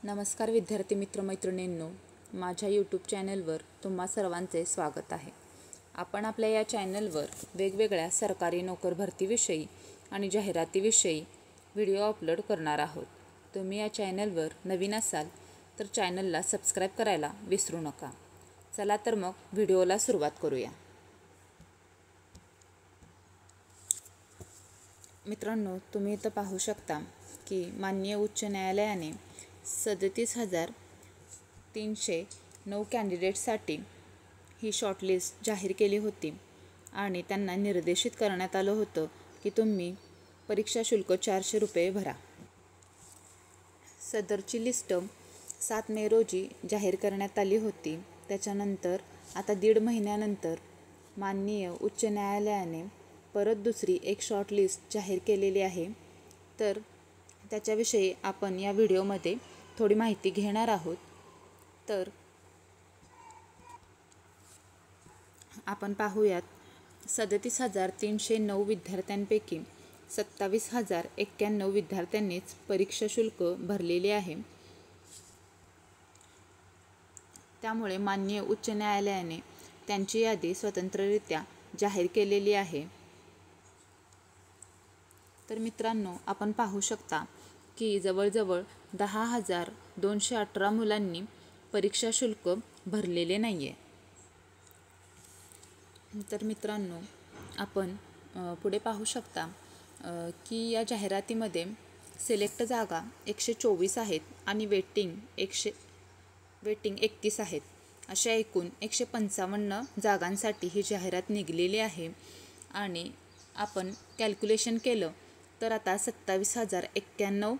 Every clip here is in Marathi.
नमस्कार विद्यार्थी मित्रमैत्रिणींनो, माझ्या यूट्यूब चॅनलवर तुम्हा सर्वांचे स्वागत आहे। आपण आपल्या या चॅनलवर वेगवेगळ्या सरकारी नोकर भरतीविषयी आणि जाहिरातीविषयी व्हिडिओ अपलोड करणार आहोत। तुम्ही या चॅनलवर नवीन असाल तर चॅनलला सबस्क्राईब करायला विसरू नका। चला तर मग व्हिडिओला सुरुवात करूया। मित्रांनो, तुम्ही इथं पाहू शकता की माननीय उच्च न्यायालयाने 37,309 कॅन्डिडेट्ससाठी ही शॉर्टलिस्ट जाहीर केली होती आणि त्यांना निर्देशित करण्यात आलं होतं की तुम्ही परीक्षा शुल्क 400 रुपये भरा। सदरची लिस्ट 7 मे रोजी जाहीर करण्यात आली होती। त्याच्यानंतर आता 1.5 महिन्यानंतर माननीय उच्च न्यायालयाने परत दुसरी एक शॉर्टलिस्ट जाहीर केलेली आहे। तर त्याच्याविषयी आपण या व्हिडिओमध्ये थोडी माहिती घेणार आहोत। तर आपण पाहूयात, 37,309 विद्यार्थ्यांपैकी 27,091 विद्यार्थ्यांनीच परीक्षा शुल्क भरलेले आहे। त्यामुळे माननीय उच्च न्यायालयाने त्यांची यादी स्वतंत्ररित्या जाहीर केलेली आहे। तर मित्रांनो, आपण पाहू शकता की जवळजवळ 10,218 मुलांनी परीक्षा शुल्क भरलेले नाही आहे। तर मित्रांनो, आपण पुढे पाहू शकता की या जाहिरातीमध्ये सिलेक्ट जागा 124 आहेत आणि वेटिंग 31 आहेत। अशा एकूण 155 जागांसाठी ही जाहिरात निघालेली आहे। आणि आपण कॅल्क्युलेशन केलं तर आता 27,091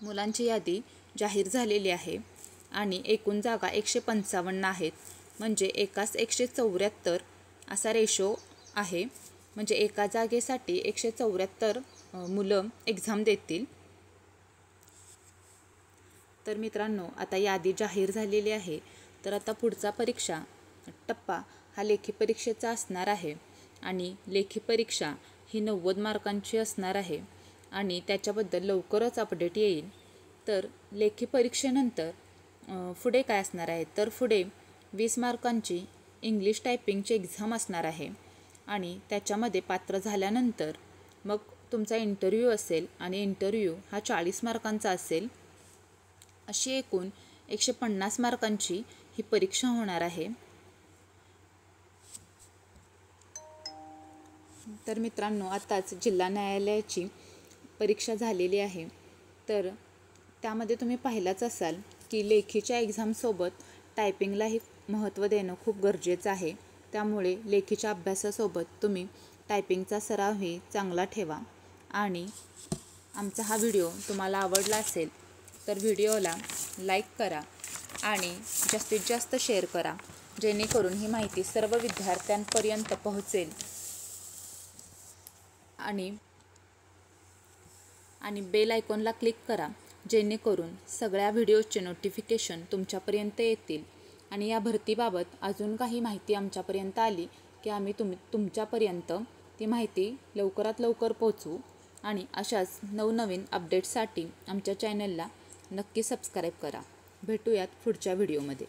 मुलांची यादी जाहीर झालेली आहे आणि एकूण जागा 155 आहेत। म्हणजे एकास 174 असा रेशो आहे। म्हणजे एका जागेसाठी 174 मुलं एक्झाम देतील। तर मित्रांनो, आता यादी जाहीर झालेली आहे। तर आता पुढचा परीक्षा टप्पा हा लेखी परीक्षेचा असणार आहे आणि लेखी परीक्षा ही 90 मार्कांची असणार आहे आणि त्याच्याबद्दल लवकरच अपडेट येईल। तर लेखी परीक्षेनंतर पुढे काय असणार आहे, तर पुढे 20 मार्कांची इंग्लिश टायपिंगची एक्झाम असणार आहे आणि त्याच्यामध्ये पात्र झाल्यानंतर मग तुमचा इंटरव्ह्यू असेल आणि इंटरव्ह्यू हा 40 मार्कांचा असेल। अशी एकूण 150 मार्कांची ही परीक्षा होणार आहे। तर मित्रांनो, आताच जिल्हा न्यायालयाची परीक्षा झालेली आहे। तर त्यामध्ये तुम्ही पाहिलाच असाल की लेखीच्या एक्झामसोबत टायपिंगलाही महत्त्व देणं खूप गरजेचं आहे। त्यामुळे लेखीच्या अभ्यासासोबत तुम्ही टायपिंगचा सरावही चांगला ठेवा। आणि आमचा हा व्हिडिओ तुम्हाला आवडला असेल तर व्हिडिओला लाईक करा आणि जास्तीत जास्त शेअर करा, जेणेकरून ही माहिती सर्व विद्यार्थ्यांपर्यंत पोहोचेल। आणि बेल आयकॉनला क्लिक करा, जेणेकरून सगळ्या व्हिडिओचे नोटिफिकेशन तुमच्यापर्यंत येतील। आणि या भरतीबाबत अजून काही माहिती आमच्यापर्यंत आली की आम्ही तुमच्यापर्यंत ती माहिती लवकरात लवकर पोहोचवू। आणि अशाच नवनवीन अपडेट्ससाठी आमच्या चॅनलला नक्की सबस्क्राईब करा। भेटूयात पुढच्या व्हिडिओमध्ये।